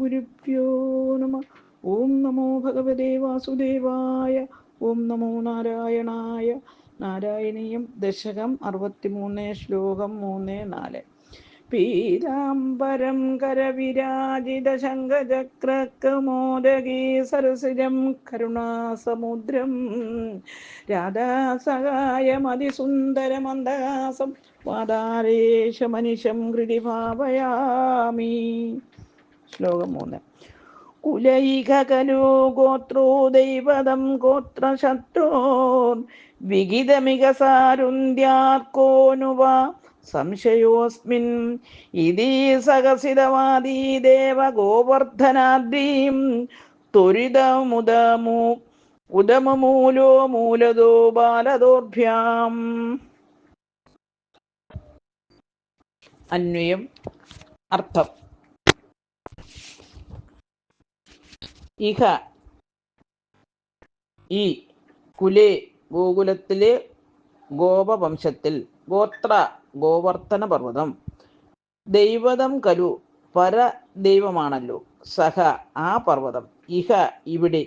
ഗുരുഭ്യോ നമ. ഓം നമോ ഭഗവതേ വാസുദേവായ. ഓം നമോ നാരായണായ. നാരായണീയം ദശകം 63, ശ്ലോകം 3-4. പീതാംബരം കരവിരാജിത ശംഖചക്രകൗമോദഗീ സരസിജം കരുണാസമുദ്രം രാധാസഹായമതിസുന്ദരമന്ദഹാസം വാതാലേശമനിശം ഹൃദി ഭാവയാമി. ശ്ലോകം 3. കുലൈക കലോ ഗോത്രോ ദൈവതം ഗോത്രശത്രോ വിഗിതമിക സാരുന്ധ്യാർക്കോനുവ സംശയോസ്മിൻ ഇതി സഹസിതവാദീ ദേവ ഗോവർദ്ധനാദ്രീം ത്വരിതമുദമു ഉദമമൂലോ മൂലദോ ബാലദോർഭ്യാം. അന്വയം. അർത്ഥം. ഇഹ ഈ കുലേ ഗോകുലത്തിലെ ഗോപവംശത്തിൽ ഗോത്ര ഗോവർത്തന പർവ്വതം ദൈവതം കലു പരദൈവമാണല്ലോ സഹ ആ പർവ്വതം ഇഹ ഇവിടെ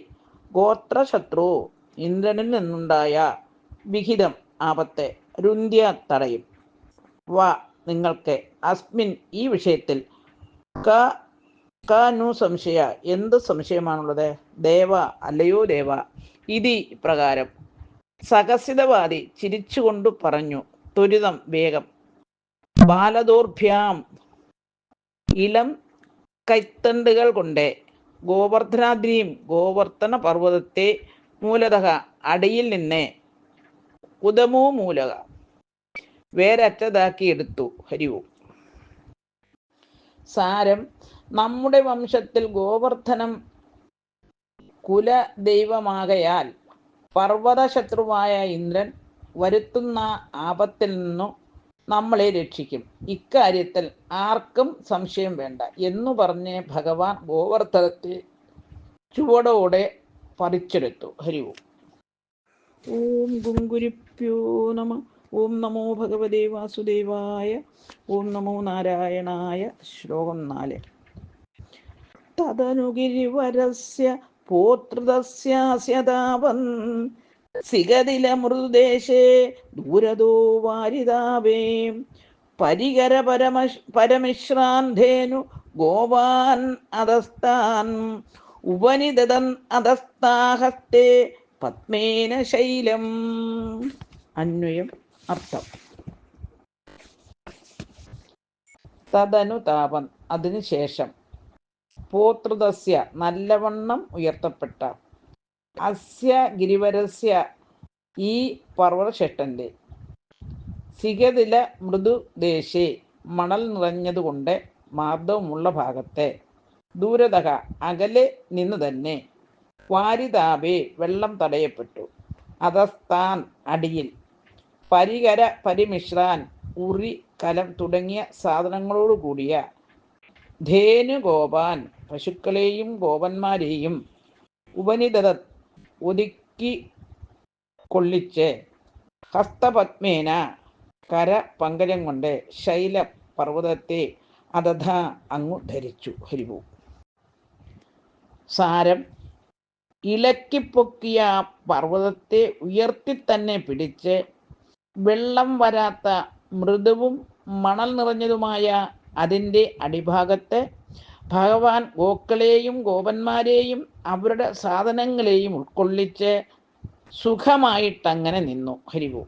ഗോത്രശത്രു ഇന്ദ്രനിൽ നിന്നുണ്ടായ വിഹിതം ആപത്തെ രുന്ധ്യ തടയും വ നിങ്ങൾക്ക് അസ്മിൻ ഈ വിഷയത്തിൽ കനു സംശയ എന്ത് സംശയമാണുള്ളത് ദേവ അല്ലയോ ദേവ. ഇതി പ്രകാരം സഹസിതവാദി ചിരിച്ചുകൊണ്ടു പറഞ്ഞു. ത്വരിതം വേഗം. ബാലദോർഭ്യാം ഇളം കൈത്തണ്ടുകൾ കൊണ്ടേ ഗോവർദ്ധനാദ്രിയും ഗോവർത്തന പർവ്വതത്തെ മൂലതഃ അടിയിൽ നിന്ന് ഉദമോ മൂലക വേരറ്റതാക്കി എടുത്തു. ഹരിവും. സാരം. നമ്മുടെ വംശത്തിൽ ഗോവർദ്ധനം കുലദൈവമാകയാൽ പർവ്വതശത്രുവായ ഇന്ദ്രൻ വരുത്തുന്ന ആപത്തിൽ നിന്നു നമ്മളെ രക്ഷിക്കും. ഇക്കാര്യത്തിൽ ആർക്കും സംശയം വേണ്ട എന്നു പറഞ്ഞ് ഭഗവാൻ ഗോവർദ്ധനത്തെ ചുവടോടെ പറിച്ചെടുത്തു. ഹരിവും. ഓം ഗുരുഭ്യോ നമ. ഓം നമോ ഭഗവതേ വാസുദേവായ. ഓം നമോ നാരായണായ. ശ്ലോകം 4. തദനുഗിരിവരസ്യ പോതൃതസ്യാസ്യ താപൻ സിഗതില മൃദുദേശേ ദൂരദോ വാരിതാവേ പരികര പരമിശ്രാൻ ധേനു ഗോവാൻ അധസ്താൻ ഉപനിദതൻ അധസ്താഹസ്തേ പത്മേന ശൈലം. അന്വയം. അർത്ഥം. തദനുതാപം അതിനുശേഷം പോതൃതസ്യ നല്ലവണ്ണം ഉയർത്തപ്പെട്ട അസ്യ ഗിരിവരസ്യ ഈ പർവ്വതശ്രേഷ്ഠന്റെ സിഗതില മൃദുദേശേ മണൽ നിറഞ്ഞതുകൊണ്ട് മാർദ്ദവമുള്ള ഭാഗത്തെ ദൂരതഃ അകലെ നിന്ന് തന്നെ വാരിതാപേ വെള്ളം തടയപ്പെട്ടു അധസ്ഥാൻ അടിയിൽ പരികര പരിമിശ്രാൻ ഉറി കലം തുടങ്ങിയ സാധനങ്ങളോടുകൂടിയ ധേനുഗോപാൻ പശുക്കളെയും ഗോപന്മാരെയും ഉപനിദത ഒതുക്കി കൊള്ളിച്ച് ഹസ്തപത്മേന കര പങ്കജം കൊണ്ട് ശൈല പർവ്വതത്തെ അതഥ അങ്ങു ധരിച്ചു. ഹരിവു. സാരം. ഇളക്കിപ്പൊക്കിയ പർവ്വതത്തെ ഉയർത്തി തന്നെ പിടിച്ച് വെള്ളം വരാത്ത മൃദുവും മണൽ നിറഞ്ഞതുമായ അതിൻ്റെ അടിഭാഗത്ത് ഭഗവാൻ ഗോക്കളെയും ഗോപന്മാരെയും അവരുടെ സാധനങ്ങളെയും ഉൾക്കൊള്ളിച്ച് സുഖമായിട്ടങ്ങനെ നിന്നു. ഹരിവു.